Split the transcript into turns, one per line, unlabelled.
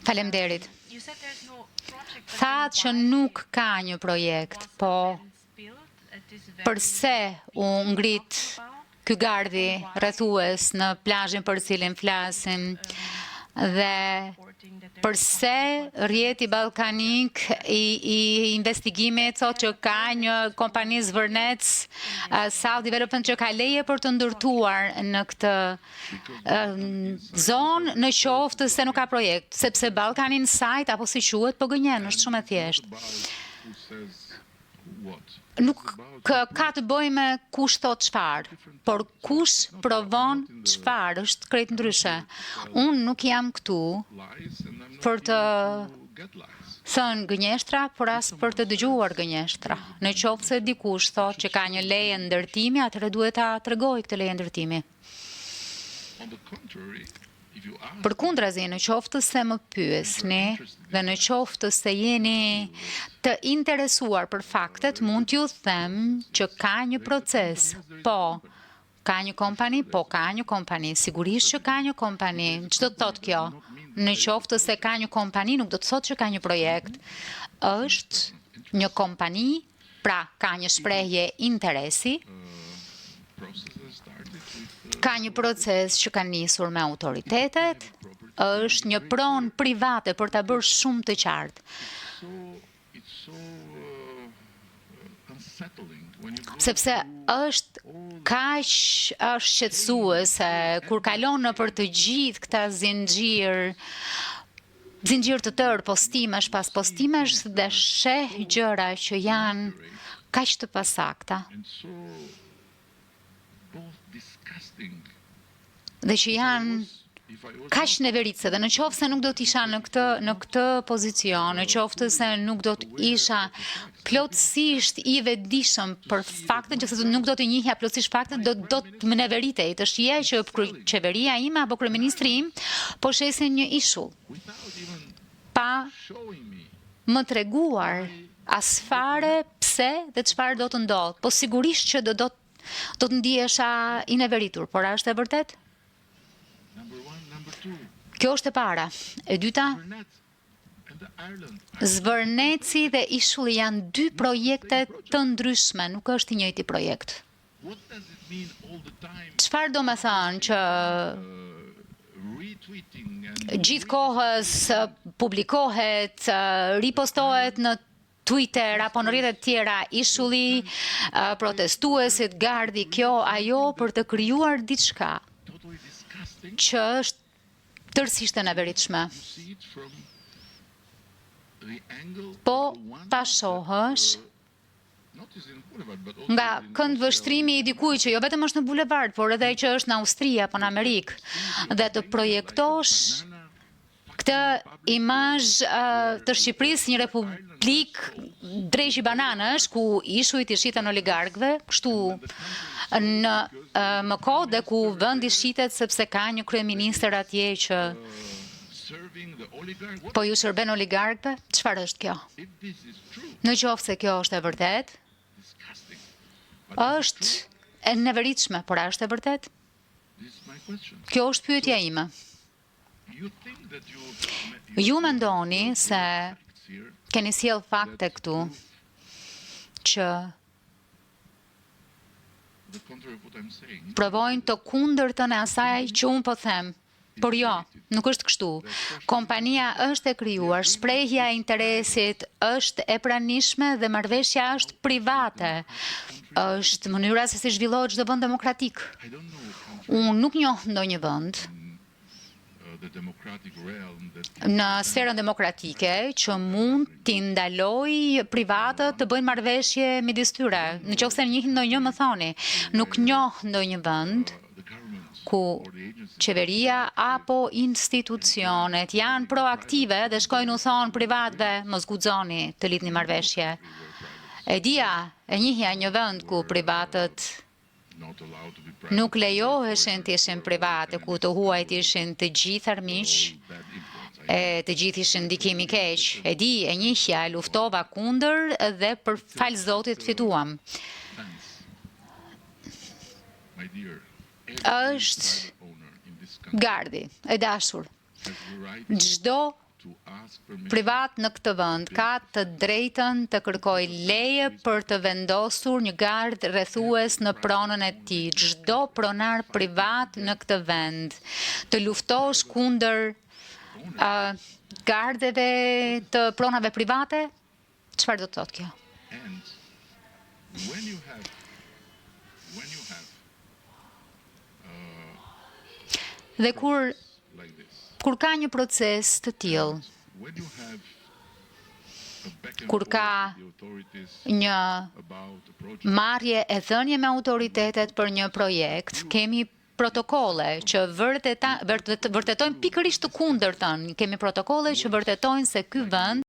Faleminderit. Thatë që nuk ka një projekt, po përse u ngrit ky gardi rrethues në plazhin për cilin flasim dhe përse rrjeti ballkanik i investigimit thotë që ka një kompani zvërnec South Development që ka leje për të ndërtuar në këtë zonë në qoftë se nuk ka projekt, sepse Balkan Insight apo si quhet po gënjen, është shumë e thjeshtë. Nuk ka të bëjë me kush thot çfarë, por kush provon çfarë është krejt ndryshe. Unë nuk jam këtu për të thënë gënjeshtra, por as për të dëgjuar gënjeshtra. Në qoftë se dikush thot që ka një leje ndërtimi, atëherë duhet ta tregoj këtë leje ndërtimi. Përkundrazi, në qoftë se më pyesni dhe në qoftë se jeni të interesuar për faktet, mund t'ju them që ka një proces. Po, ka një kompani, sigurisht që ka një kompani. Ç'do të thotë kjo? Në qoftë se ka një kompani, nuk do të thotë që ka një projekt. Është një kompani, pra ka një shprehje interesi, ka një proces që ka nisur me autoritetet, është një pronë private për ta bërë shumë të qartë. Sepse është kaq shqetësuese kur kalon nëpër të gjithë këta zinxhir të tërë postimesh pas postimesh dhe sheh gjëra që janë kaq të pasakta. Dhe që janë kaq neveritse, dhe në qoftë se nuk do t'isha në këtë pozicion, në qoftë se nuk do t'isha plotësisht i vetëdijshëm për faktin, që nuk do të njihja plotësisht faktin, do të më neveritej, të shije që qeveria ime apo kryeministri im po shesin një ishull, pa më treguar as fare pse dhe çfarë do të ndodhë. Po sigurisht që do të ndihesha i neveritur, por a është e vërtet? Kjo është e para. E dyta, Zvërneci dhe Ishulli janë dy projekte të ndryshme, nuk është i njëjti projekt. Çfarë do me thënë që gjithë kohës publikohet, ripostohet në Twitter apo në rrjetet tjera Ishulli, protestuesit, gardi, kjo, ajo, për të krijuar diçka që është tërësisht e neveritshme. Po ta shohësh nga këndvështrimi i dikujt që jo vetëm është në bulevard, por edhe që është në Austri apo në Amerikë, dhe të projektosh këtë imazh të Shqipërisë, një republikë dreqi bananësh, ku ishujt i shiten oligarkëve, kështu në më kohë dhe ku vendi shitet sepse ka një kryeministër atje që po ju shërben oligarkëve. Çfarë është kjo? Në qoftë se kjo është e vërtet, është e neveritshme, por a është e vërtet? Kjo është pyetja ime. Ju mendoni se keni sjell fakte këtu që provojnë të kundërtën e asaj që unë po them. Por jo, nuk është kështu. Kompania është e krijuar, shprehja e interesit është e pranishme dhe marrëveshja është private. Është mënyra se si zhvillohet çdo vend demokratik. Unë nuk njoh ndonjë vend në sferën demokratike që mund t'i ndaloj privatët të bëjnë marrëveshje midis tyre. Në qoftë se njihin ndonjë, më thoni. Nuk njoh ndonjë vend ku qeveria apo institucionet janë proaktive dhe shkojnë u thonë privatëve, mos guxoni të lidhni marrëveshje. E njihja një vend ku privatët nuk lejoheshin të ishin private, ku të huajt ishin të gjithë armiq, të gjithë ishin ndikimi keq. E njihja, e luftova kundër dhe për fal Zotit fituam. Është gardi, e dashur. Çdo privat në këtë vend ka të drejtën të kërkojë leje për të vendosur një gardë rrethues në pronën e tij. Çdo pronar privat në këtë vend të luftosh kundër gardeve të pronave private, çfarë do të thotë kjo? Dhe kur ka një proces të tillë, kur ka një marrje e dhënie me autoritetet për një projekt, kemi protokolle që vërtetojnë pikërisht të kundërtën. Kemi protokolle që vërtetojnë se ky vend